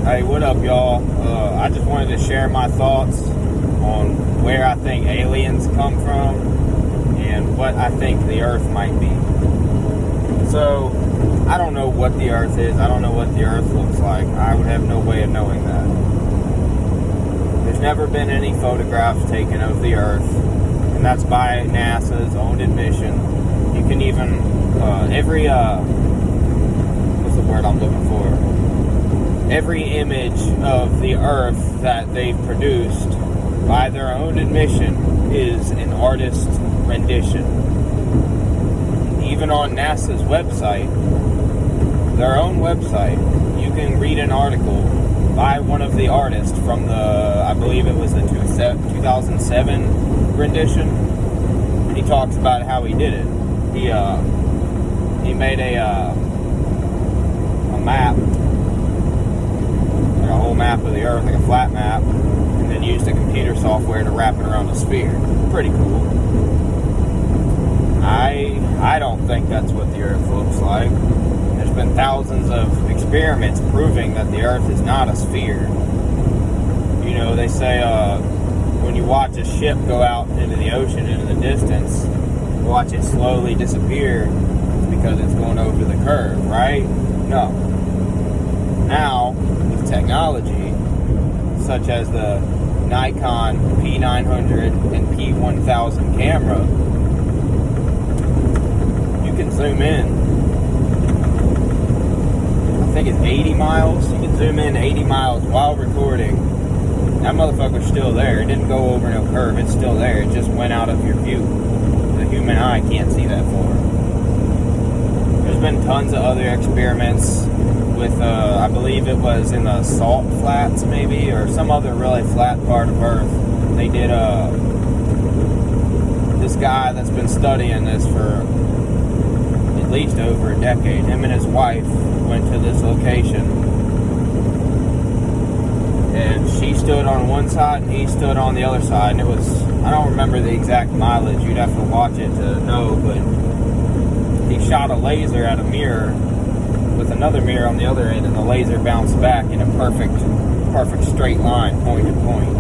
Hey, what up, y'all? I just wanted to share my thoughts on where I think aliens come from and what I think the Earth might be. So, I don't know what the Earth is. I don't know what the Earth looks like. I would have no way of knowing that. There's never been any photographs taken of the Earth, and that's by NASA's own admission. You can even, what's the word I'm looking for? Every image of the Earth that they've produced, by their own admission, is an artist's rendition. Even on NASA's website, their own website, you can read an article by one of the artists from I believe it was the 2007 rendition. He talks about how he did it. He made a map, a whole map of the Earth, like a flat map, and then used the computer software to wrap it around a sphere. Pretty cool. I don't think that's what the Earth looks like. There's been thousands of experiments proving that the Earth is not a sphere. You know, they say when you watch a ship go out into the ocean, into the distance, watch it slowly disappear, it's because it's going over the curve, right? No. Now, technology such as the Nikon P900 and P1000 camera, you can zoom in. I think it's 80 miles. You can zoom in 80 miles while recording. That motherfucker's still there. It didn't go over no curve. It's still there. It just went out of your view. The human eye can't see that far. There's been tons of other experiments with, I believe it was in the salt flats maybe, or some other really flat part of Earth. They did, this guy that's been studying this for at least over a decade, him and his wife went to this location, and she stood on one side and he stood on the other side, and it was, I don't remember the exact mileage, you'd have to watch it to know, but he shot a laser at a mirror with another mirror on the other end, and the laser bounced back in a perfect straight line, point to point.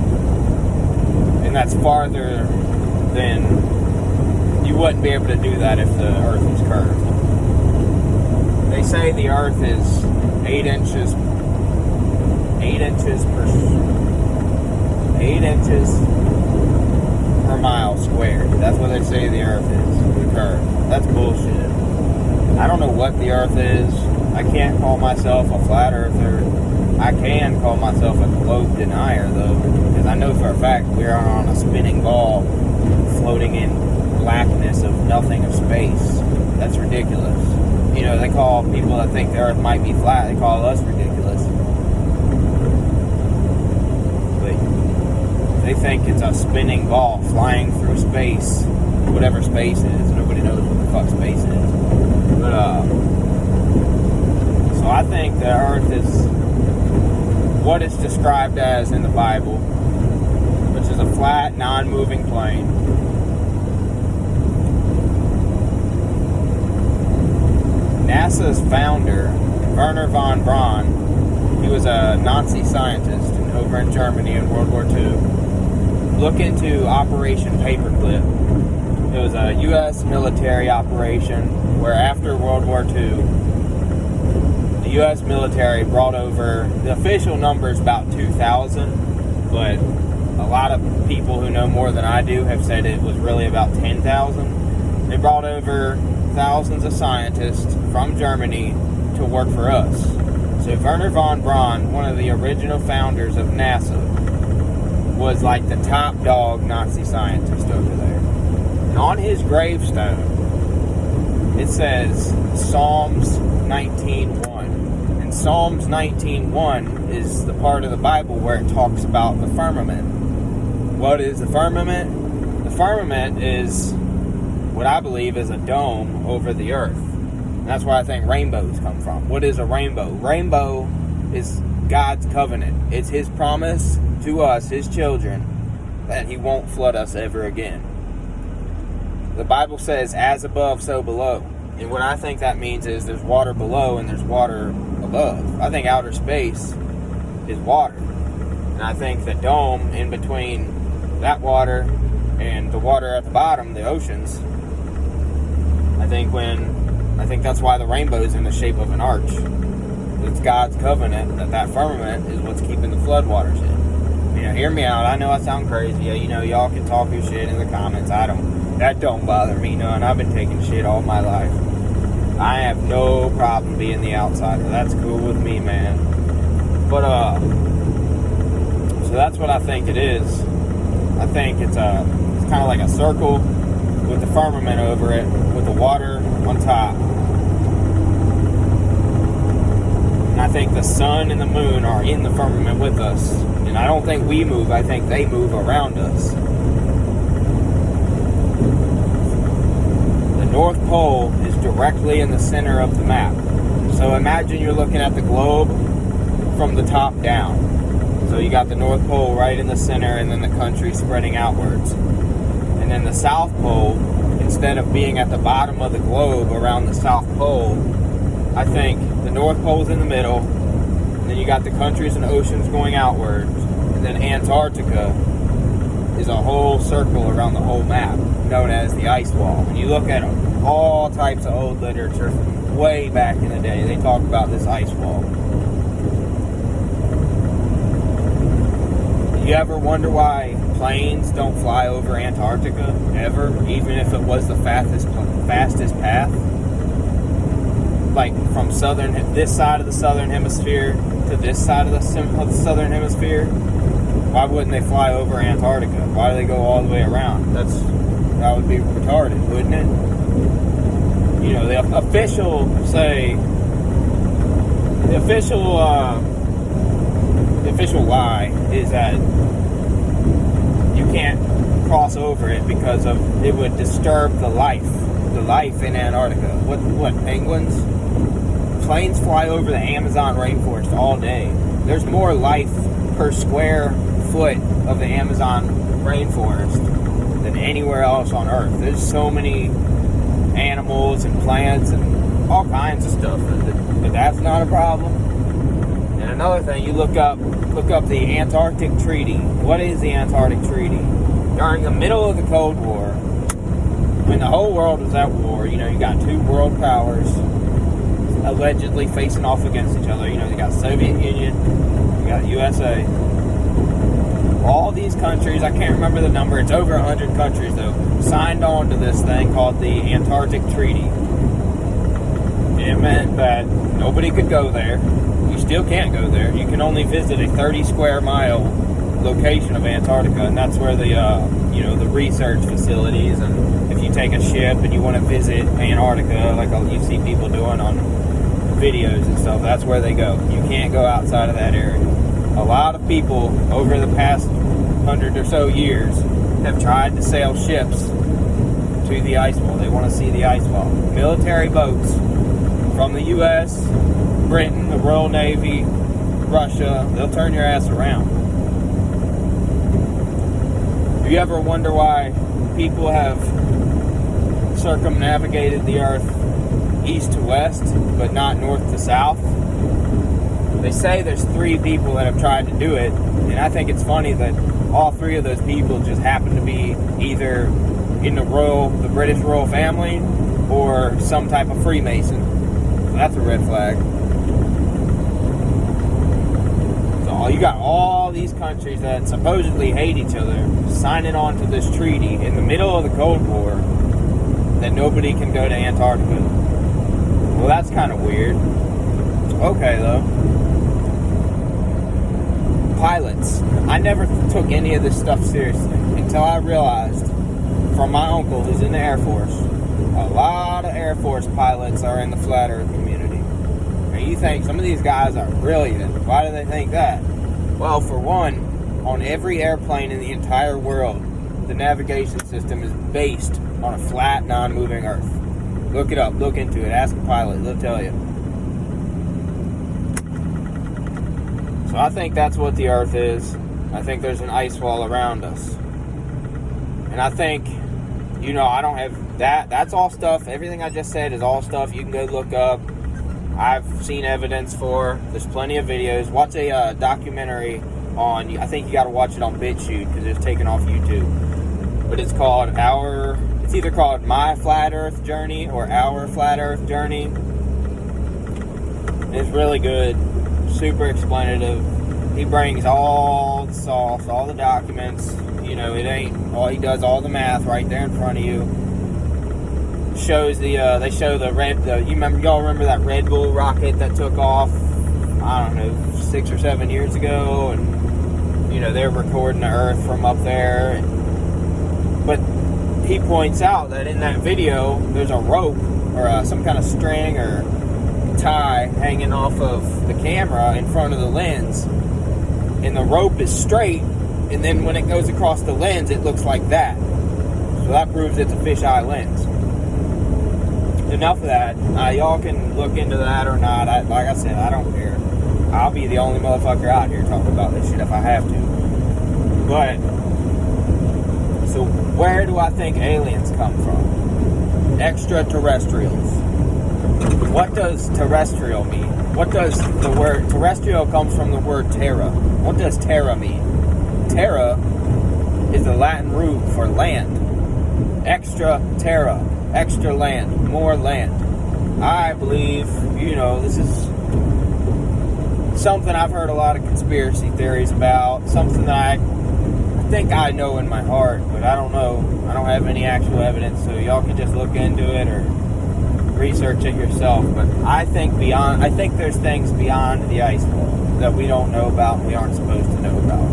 And that's farther than, you wouldn't be able to do that if the Earth was curved. They say the Earth is 8 inches per mile squared. That's what they say the Earth is, the curve. That's bullshit. I don't know what the Earth is. I can't call myself a flat earther. I can call myself a globe denier, though, because I know for a fact we're on a spinning ball floating in blackness of nothing of space. That's ridiculous. You know, they call people that think the Earth might be flat, they call us ridiculous. But they think it's a spinning ball flying through space, whatever space is. Nobody knows what the fuck space is. But, so I think the Earth is what it's described as in the Bible, which is a flat, non-moving plane. NASA's founder, Wernher von Braun, he was a Nazi scientist over in Germany in World War II. Look into Operation Paperclip. It was a U.S. military operation where after World War II, the U.S. military brought over, the official number is about 2,000, but a lot of people who know more than I do have said it was really about 10,000. They brought over thousands of scientists from Germany to work for us. So Wernher von Braun, one of the original founders of NASA, was like the top dog Nazi scientist over there. And on his gravestone, it says Psalms 19:1. And Psalms 19:1 is the part of the Bible where it talks about the firmament. What is the firmament? The firmament is what I believe is a dome over the earth. And that's where I think rainbows come from. What is a rainbow? Rainbow is God's covenant. It's His promise to us, His children, that He won't flood us ever again. The Bible says, as above, so below. And what I think that means is there's water below and there's water above. I think outer space is water. And I think the dome in between that water and the water at the bottom, the oceans, I think that's why the rainbow is in the shape of an arch. It's God's covenant that firmament is what's keeping the floodwaters in. You know, hear me out. I know I sound crazy. You know, y'all can talk your shit in the comments. That don't bother me none. I've been taking shit all my life. I have no problem being the outsider. That's cool with me, man. But, so that's what I think it is. I think it's kind of like a circle with the firmament over it, with the water on top. And I think the sun and the moon are in the firmament with us. And I don't think we move. I think they move around us. The North Pole is directly in the center of the map. So imagine you're looking at the globe from the top down. So you got the North Pole right in the center, and then the country spreading outwards. And then the South Pole, instead of being at the bottom of the globe around the South Pole, I think the North Pole's in the middle, and then you got the countries and oceans going outwards, and then Antarctica is a whole circle around the whole map, known as the ice wall. When you look at all types of old literature from way back in the day, they talk about this ice wall. You ever wonder why planes don't fly over Antarctica ever, even if it was the fastest path? Like from this side of the southern hemisphere to this side of the southern hemisphere? Why wouldn't they fly over Antarctica? Why do they go all the way around? That would be retarded, wouldn't it? You know, the official lie is that you can't cross over it because it would disturb the life in Antarctica. What penguins? Planes fly over the Amazon rainforest all day. There's more life per square foot of the Amazon rainforest than anywhere else on Earth. There's so many animals and plants and all kinds of stuff, but that's not a problem. And another thing, you look up the Antarctic Treaty. What is the Antarctic Treaty? During the middle of the Cold War, when the whole world was at war, you know, you got two world powers allegedly facing off against each other. You know, you got Soviet Union, you got USA. All these countries, I can't remember the number, it's over 100 countries though, signed on to this thing called the Antarctic Treaty. It meant that nobody could go there. You still can't go there. You can only visit a 30 square mile location of Antarctica, and that's where the research facilities, and if you take a ship and you want to visit Antarctica, like you see people doing on videos and stuff, that's where they go. You can't go outside of that area. A lot of people over the past 100 or so years have tried to sail ships to the ice wall. They want to see the ice wall. Military boats from the U.S., Britain, the Royal Navy, Russia, they'll turn your ass around. Do you ever wonder why people have circumnavigated the Earth east to west, but not north to south? They say there's 3 people that have tried to do it, and I think it's funny that all 3 of those people just happen to be either in the British royal family or some type of Freemason. So that's a red flag. So you got all these countries that supposedly hate each other signing on to this treaty in the middle of the Cold War that nobody can go to Antarctica. Well, that's kind of weird. Okay, though. Pilots. I never took any of this stuff seriously until I realized from my uncle who's in the Air Force, a lot of Air Force pilots are in the Flat Earth community. And you think some of these guys are brilliant. Why do they think that? Well, for one, on every airplane in the entire world, the navigation system is based on a flat, non-moving Earth. Look it up. Look into it. Ask a pilot. They'll tell you. So I think that's what the Earth is. I think there's an ice wall around us. And I think, I don't have that. That's all stuff. Everything I just said is all stuff you can go look up. I've seen evidence for. There's plenty of videos. Watch a documentary on, I think you got to watch it on BitChute because it's taken off YouTube. But it's called it's either called My Flat Earth Journey or Our Flat Earth Journey. It's really good, super explanative. He brings all the sauce, all the documents. You know, he does all the math right there in front of you. Shows they show y'all remember that Red Bull rocket that took off, I don't know, 6 or 7 years ago, and you know, they're recording the Earth from up there. But he points out that in that video, there's a rope or some kind of string or tie hanging off of the camera in front of the lens, and the rope is straight, and then when it goes across the lens, it looks like that. So that proves it's a fisheye lens. Enough of that. Y'all can look into that or not. Like I said, I don't care. I'll be the only motherfucker out here talking about this shit if I have to. But, so where do I think aliens come from? Extraterrestrials. What does terrestrial mean? What does the word terrestrial comes from the word terra? What does terra mean? Terra is the Latin root for land. Extra terra, extra land, more land. I believe, you know, this is something I've heard a lot of conspiracy theories about, something that I think I know in my heart, but I don't know. I don't have any actual evidence, so y'all can just look into it or research it yourself. But I think there's things beyond the ice wall that we don't know about and we aren't supposed to know about.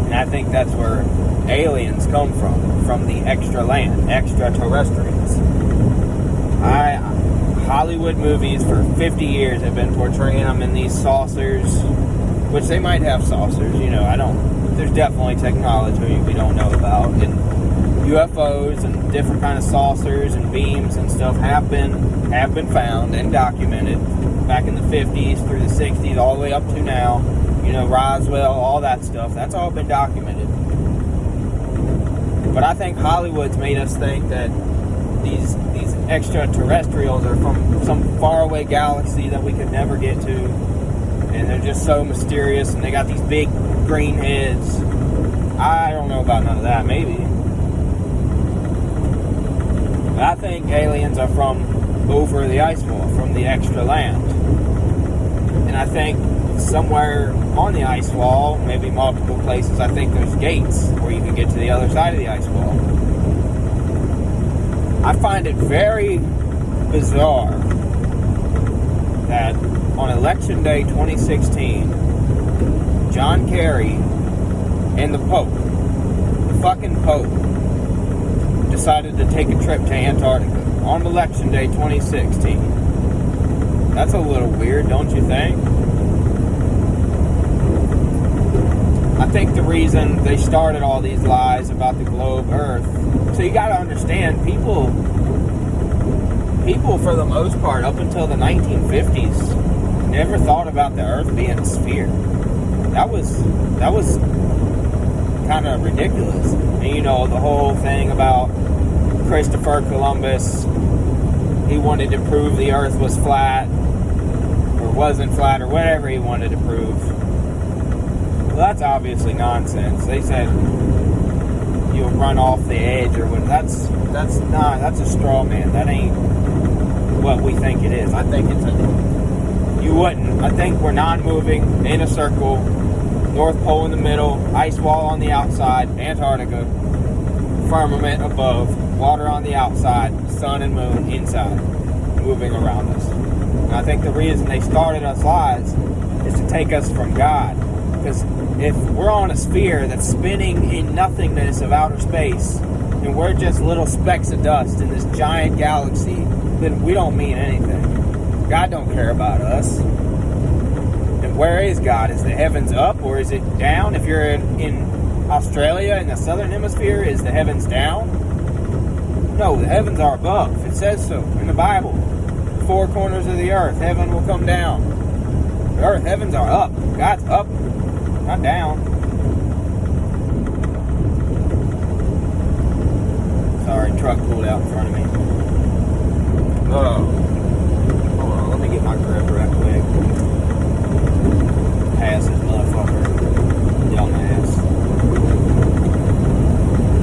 And I think that's where aliens come from the extra land, extraterrestrials. Hollywood movies for 50 years have been portraying them in these saucers, which they might have saucers, you know, there's definitely technology we don't know about, and UFOs and different kind of saucers and beams and stuff have been found and documented back in the 50s through the 60s all the way up to now. You know, Roswell, all that stuff, that's all been documented. But I think Hollywood's made us think that these extraterrestrials are from some faraway galaxy that we could never get to, and they're just so mysterious, and they got these big green heads. I don't know about none of that, maybe. But I think aliens are from over the ice wall, from the extra land. And I think somewhere on the ice wall, maybe multiple places, I think there's gates where you can get to the other side of the ice wall. I find it very bizarre that on Election Day 2016, John Kerry and the Pope, the fucking Pope, decided to take a trip to Antarctica on Election Day 2016. That's a little weird, don't you think? I think the reason they started all these lies about the globe Earth, so you got to understand, people for the most part, up until the 1950s, never thought about the Earth being a sphere. That was kind of ridiculous. And you know, the whole thing about Christopher Columbus, he wanted to prove the Earth was flat, or wasn't flat, or whatever he wanted to prove. Well, that's obviously nonsense. They said you'll run off the edge or what. That's a straw man. That ain't what we think it is. I think you wouldn't. I think we're non-moving in a circle, North Pole in the middle, ice wall on the outside, Antarctica, firmament above, water on the outside, sun and moon inside, moving around us. And I think the reason they started us lies is to take us from God. Because if we're on a sphere that's spinning in nothingness of outer space, and we're just little specks of dust in this giant galaxy, then we don't mean anything. God don't care about us. And where is God? Is the heavens up or is it down? If you're in Australia, in the southern hemisphere, is the heavens down? No, the heavens are above. It says so in the Bible. The four corners of the earth, heaven will come down. The earth, heavens are up. God's up, not down. Sorry, truck pulled out in front of me. Oh, get my grip right quick. Pass this motherfucker. Dumbass.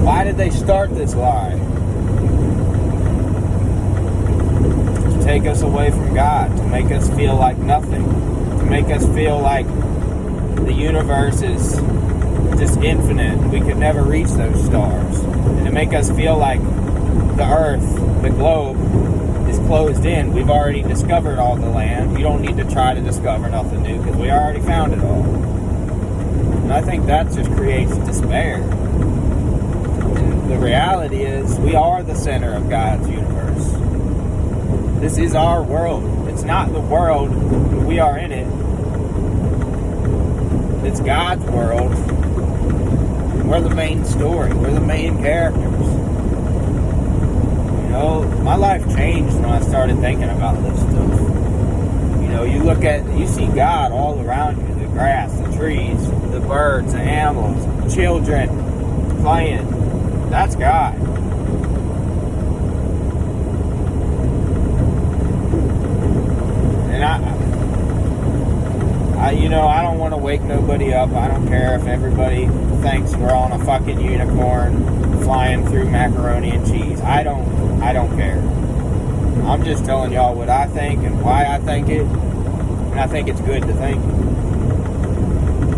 Why did they start this lie? To take us away from God, to make us feel like nothing, to make us feel like the universe is just infinite. We could never reach those stars. And to make us feel like the earth, the globe, is closed in. We've already discovered all the land. You don't need to try to discover nothing new because we already found it all. And I think that just creates despair. And the reality is we are the center of God's universe. This is our world. It's not the world, but we are in it. It's God's world. We're the main story. We're the main characters. You know, my life changed when I started thinking about this stuff. You know, you see God all around you. The grass, the trees, the birds, the animals, children playing. That's God. And I don't want to wake nobody up. I don't care if everybody thinks we're on a fucking unicorn flying through macaroni and cheese. I don't care. I'm just telling y'all what I think and why I think it. And I think it's good to think.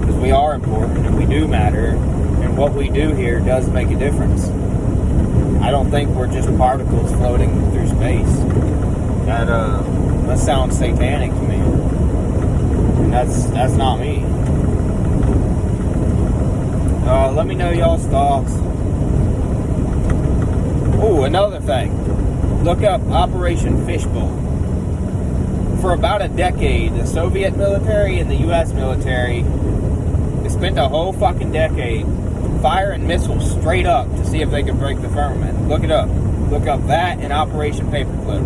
Because we are important and we do matter. And what we do here does make a difference. I don't think we're just particles floating through space. That sounds satanic to me. And that's not me. Let me know y'all's thoughts. Oh, another thing. Look up Operation Fishbowl. For about a decade, the Soviet military and the U.S. military, they spent a whole fucking decade firing missiles straight up to see if they could break the firmament. Look it up. Look up that and Operation Paperclip.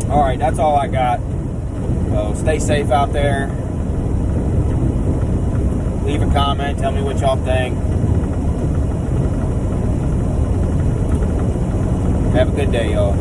Alright, that's all I got. So stay safe out there. Leave a comment. Tell me what y'all think. Have a good day, y'all.